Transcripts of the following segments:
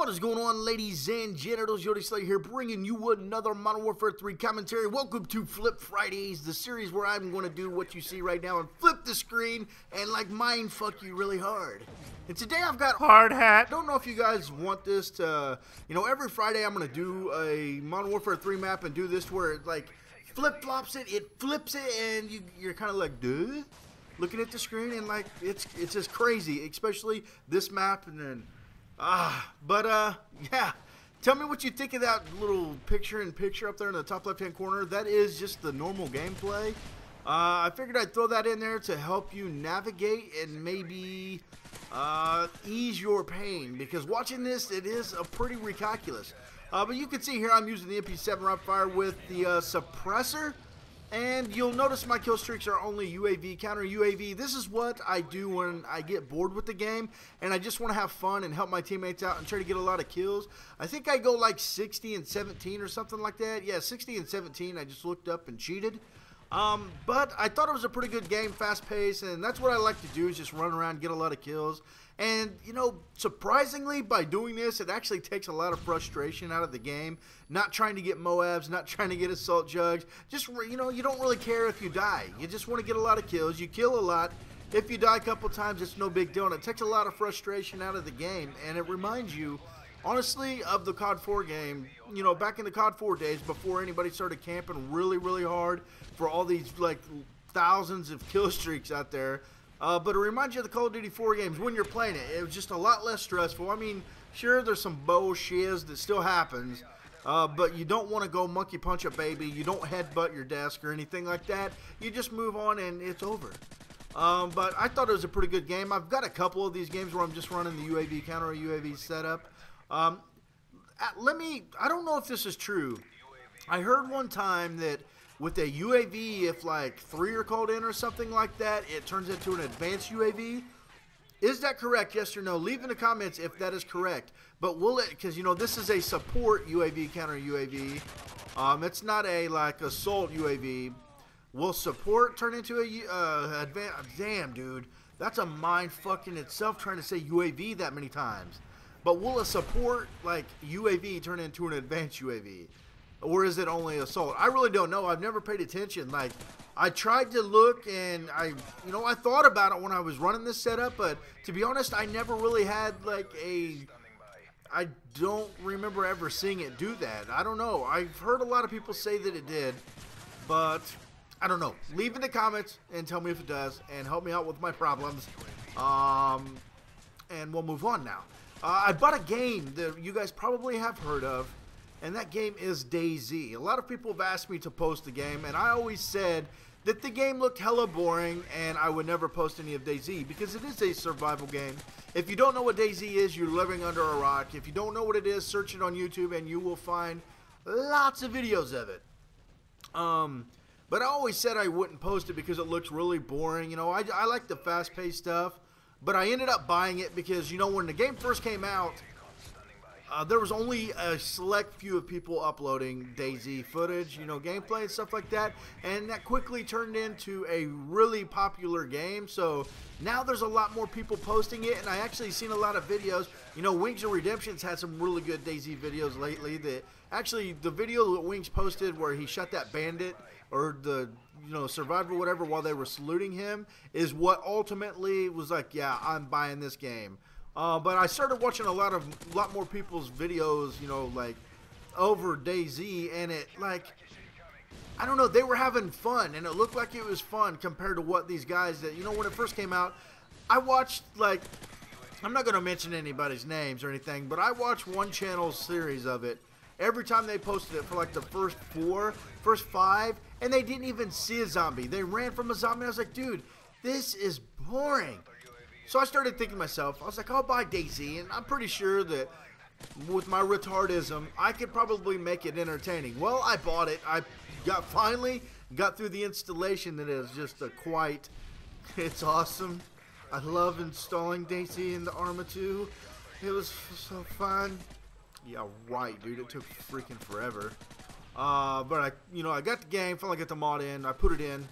What is going on, ladies and genitals? YOTESLAYA here, bringing you another Modern Warfare 3 commentary. Welcome to Flip Fridays, the series where I'm going to do what you see right now and flip the screen and like mind fuck you really hard. And today I've got hard hat. I don't know if you guys want this to, every Friday I'm going to do a Modern Warfare 3 map and do this where it like flip-flops it, it flips it, and you're kind of like, duh? Looking at the screen and like, it's just crazy, especially this map and then... yeah. Tell me what you think of that little picture-in-picture up there in the top left-hand corner. That is just the normal gameplay. I figured I'd throw that in there to help you navigate and maybe ease your pain, because watching this, it is a pretty recalculous. But you can see here I'm using the MP7 Rapfire with the suppressor. And you'll notice my kill streaks are only UAV, counter UAV. This is what I do when I get bored with the game and I just want to have fun and help my teammates out and try to get a lot of kills. I think I go like 60 and 17 or something like that. Yeah, 60 and 17. I just looked up and cheated. But I thought it was a pretty good game, fast paced, and that's what I like to do, is just run around and get a lot of kills. And, surprisingly, by doing this, it actually takes a lot of frustration out of the game. Not trying to get Moabs, not trying to get assault jugs. Just, you don't really care if you die. You just want to get a lot of kills. You kill a lot. If you die a couple times, it's no big deal. And it takes a lot of frustration out of the game. And it reminds you, honestly, of the COD 4 game. Back in the COD 4 days, before anybody started camping really, really hard for all these, like, thousands of kill streaks out there. But it reminds you of the Call of Duty 4 games when you're playing it. It was just a lot less stressful. I mean, sure, there's some bullshit that still happens, but you don't want to go monkey punch a baby. You don't headbutt your desk or anything like that. You just move on and it's over. But I thought it was a pretty good game. I've got a couple of these games where I'm just running the UAV counter UAV setup. I don't know if this is true. I heard one time that with a UAV, if like 3 are called in or something like that, it turns into an advanced UAV. Is that correct? Yes or no? Leave in the comments if that is correct. But will it, because this is a support UAV counter UAV. It's not a like assault UAV. Will support turn into a advanced? Damn, dude, that's a mind fucking itself trying to say UAV that many times. But will a support like UAV turn into an advanced UAV? Or is it only assault? I really don't know. I've never paid attention. Like, I tried to look and I thought about it when I was running this setup, but to be honest, I never really had like I don't remember ever seeing it do that. I don't know. I've heard a lot of people say that it did, but I don't know. Leave in the comments and tell me if it does and help me out with my problems. And we'll move on now. I bought a game that you guys probably have heard of, and that game is DayZ. A lot of people have asked me to post the game, and I always said that the game looked hella boring and I would never post any of DayZ because it is a survival game. If you don't know what DayZ is, you're living under a rock. If you don't know what it is, search it on YouTube and you will find lots of videos of it. But I always said I wouldn't post it because it looks really boring. I like the fast-paced stuff, but I ended up buying it because, when the game first came out, there was only a select few of people uploading DayZ footage, gameplay and stuff like that, and that quickly turned into a really popular game. So now there's a lot more people posting it, and I actually seen a lot of videos. Wings of Redemption's had some really good DayZ videos lately. That actually, the video that Wings posted where he shot that bandit or the survivor, whatever, while they were saluting him, is what ultimately was like, yeah, I'm buying this game. But I started watching a lot more people's videos, like over DayZ, and it like, I don't know, they were having fun, and it looked like it was fun compared to what these guys that, when it first came out, I watched, like, I'm not going to mention anybody's names or anything, but I watched one channel's series of it. Every time they posted it for like the first 5, and they didn't even see a zombie. They ran from a zombie. I was like, dude, this is boring. So I started thinking to myself, I was like, I'll buy DayZ, and I'm pretty sure that with my retardism, I could probably make it entertaining. Well, I bought it. I finally got through the installation. It is just it's awesome. I love installing DayZ in the Arma 2. It was so fun. Yeah, right, dude. It took freaking forever. But I got the game, finally got the mod in. I put it in.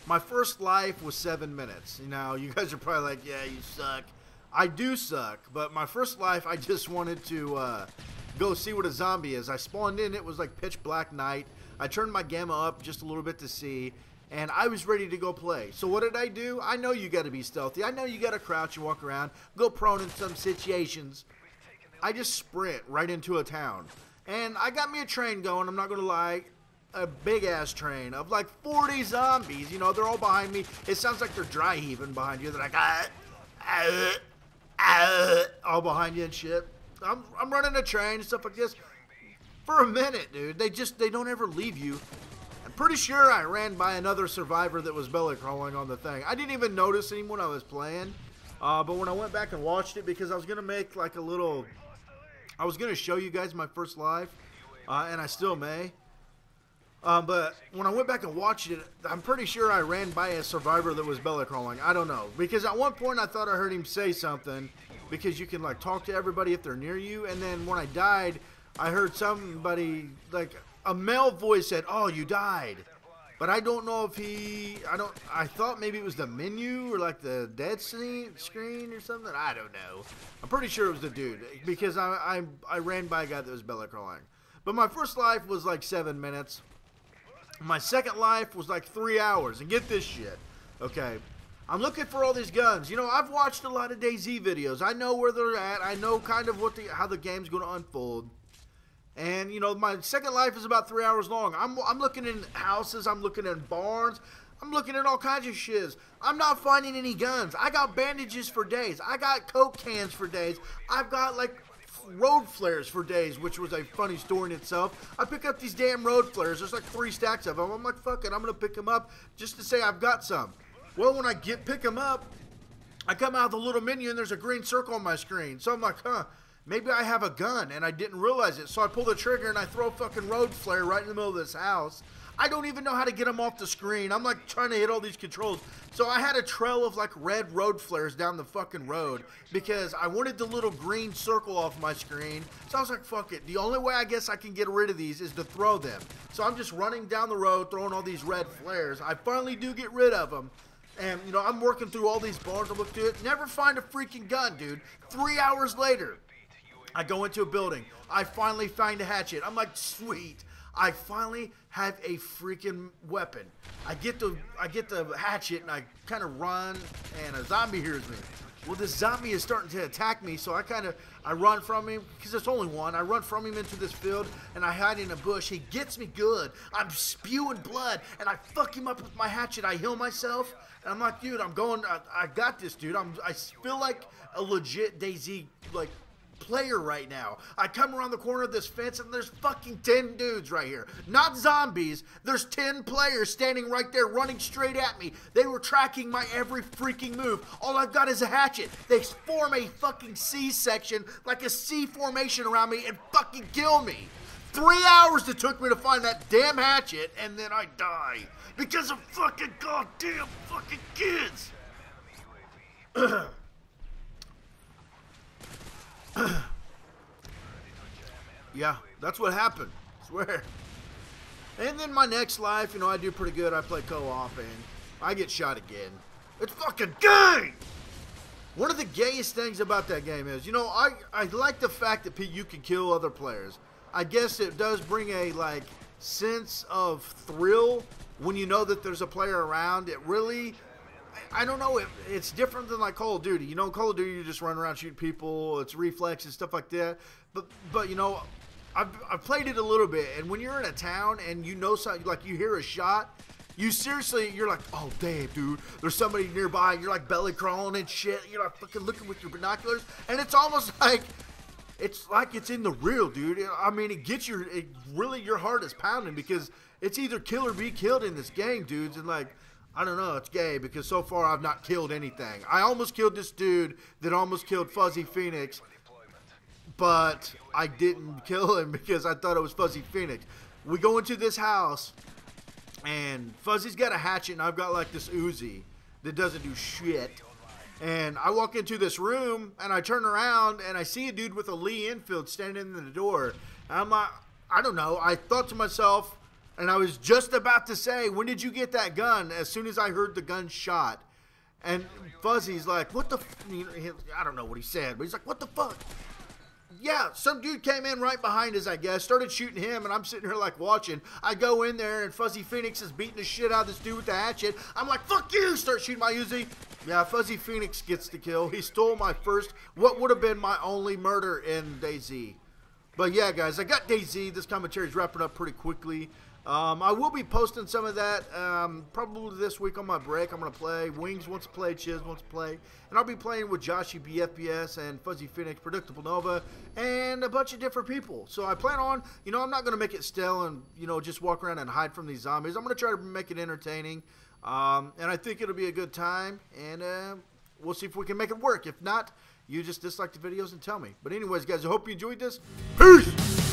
My first life was 7 minutes. You guys are probably like, yeah, you suck. I do suck, but my first life, I just wanted to go see what a zombie is. I spawned in, it was like pitch black night. I turned my gamma up just a little bit to see, and I was ready to go play. So what did I do? I know you got to be stealthy. I know you got to crouch and walk around, go prone in some situations. I just sprint right into a town. And I got me a train going, I'm not going to lie. A big-ass train of like 40 zombies. You know, they're all behind me. It sounds like they're dry heaving behind you. They're like, all behind you and shit. I'm running a train and stuff like this for a minute, dude. They don't ever leave you. I'm pretty sure I ran by another survivor that was belly crawling on the thing. I didn't even notice him when I was playing. But when I went back and watched it, because I was going to make like a little... I was going to show you guys my first live, and I still may. But when I went back and watched it, I'm pretty sure I ran by a survivor that was belly crawling. I don't know. Because at one point I thought I heard him say something. Because you can like talk to everybody if they're near you. And then when I died, I heard somebody, like a male voice said, "Oh, you died." But I don't know if I thought maybe it was the menu or like the dead screen or something. I don't know. I'm pretty sure it was the dude. Because I ran by a guy that was belly crawling. But my first life was like 7 minutes. My second life was like 3 hours. And get this shit. Okay. I'm looking for all these guns. You know, I've watched a lot of DayZ videos. I know where they're at. I know kind of how the game's going to unfold. And, you know, my second life is about 3 hours long. I'm looking in houses. I'm looking in barns. I'm looking at all kinds of shiz. I'm not finding any guns. I got bandages for days. I got Coke cans for days. I've got, like, road flares for days, which was a funny story in itself. I pick up these damn road flares. There's like 3 stacks of them. I'm like, fuck it. I'm going to pick them up just to say I've got some. Well, when I pick them up, I come out of the little menu and there's a green circle on my screen. So I'm like, maybe I have a gun, and I didn't realize it. So I pull the trigger and I throw a fucking road flare right in the middle of this house. I don't even know how to get them off the screen. I'm like trying to hit all these controls. So I had a trail of like red road flares down the fucking road because I wanted the little green circle off my screen. So I was like, fuck it. The only way I guess I can get rid of these is to throw them. So I'm just running down the road throwing all these red flares. I finally do get rid of them. And, you know, I'm working through all these bars. I look through it. Never find a freaking gun, dude. 3 hours later, I go into a building. I finally find a hatchet. I'm like, sweet. I finally have a freaking weapon. I get the hatchet and I kind of run, and a zombie hears me. Well, this zombie is starting to attack me, so I run from him, because there's only one. I run from him into this field, and I hide in a bush. He gets me good. I'm spewing blood, and I fuck him up with my hatchet. I heal myself, and I'm like, dude, I got this, dude. I feel like a legit DayZ, like, player right now. I come around the corner of this fence and there's fucking 10 dudes right here. Not zombies. There's 10 players standing right there running straight at me. They were tracking my every freaking move. All I've got is a hatchet. They form a fucking C section, like a C formation around me, and fucking kill me. 3 hours it took me to find that damn hatchet, and then I die. Because of fucking goddamn fucking kids. Yeah, that's what happened. I swear. And then my next life, you know, I do pretty good. I play co-op and I get shot again. It's fucking gay! One of the gayest things about that game is, you know, I like the fact that you can kill other players. I guess it does bring a, like, sense of thrill when you know that there's a player around. It really... I don't know, it's different than like Call of Duty. You know, in Call of Duty you just run around shooting people, it's reflexes, stuff like that. But you know, I've played it a little bit, and when you're in a town and you know something, like you hear a shot, you're like, oh damn, dude, there's somebody nearby. You're like belly crawling and shit. You're like fucking looking with your binoculars, and it's almost like it's in the real, dude. I mean, really your heart is pounding because it's either kill or be killed in this game, dudes, and like. I don't know, it's gay because so far I've not killed anything. I almost killed this dude that almost killed Fuzzy Phoenix, but I didn't kill him because I thought it was Fuzzy Phoenix. We go into this house, and Fuzzy's got a hatchet, and I've got like this Uzi that doesn't do shit. And I walk into this room, and I turn around, and I see a dude with a Lee Enfield standing in the door. And I'm like, I don't know, I thought to myself, and I was just about to say, when did you get that gun? As soon as I heard the gun shot. And Fuzzy's like, what the I don't know what he said, but he's like, what the fuck? Yeah, some dude came in right behind us, I guess, started shooting him, and I'm sitting here like watching. I go in there, and Fuzzy Phoenix is beating the shit out of this dude with the hatchet. I'm like, fuck you, start shooting my Uzi. Yeah, Fuzzy Phoenix gets the kill. He stole my first, what would have been my only murder in DayZ. But yeah, guys, I got DayZ. This commentary is wrapping up pretty quickly. I will be posting some of that probably this week on my break. I'm going to play. Wings wants to play. Chiz wants to play. And I'll be playing with Joshy BFBS and Fuzzy Phoenix, Predictable Nova, and a bunch of different people. So I plan on, I'm not going to make it stale and, just walk around and hide from these zombies. I'm going to try to make it entertaining. And I think it'll be a good time. And we'll see if we can make it work. If not, you just dislike the videos and tell me. But anyways, guys, I hope you enjoyed this. Peace!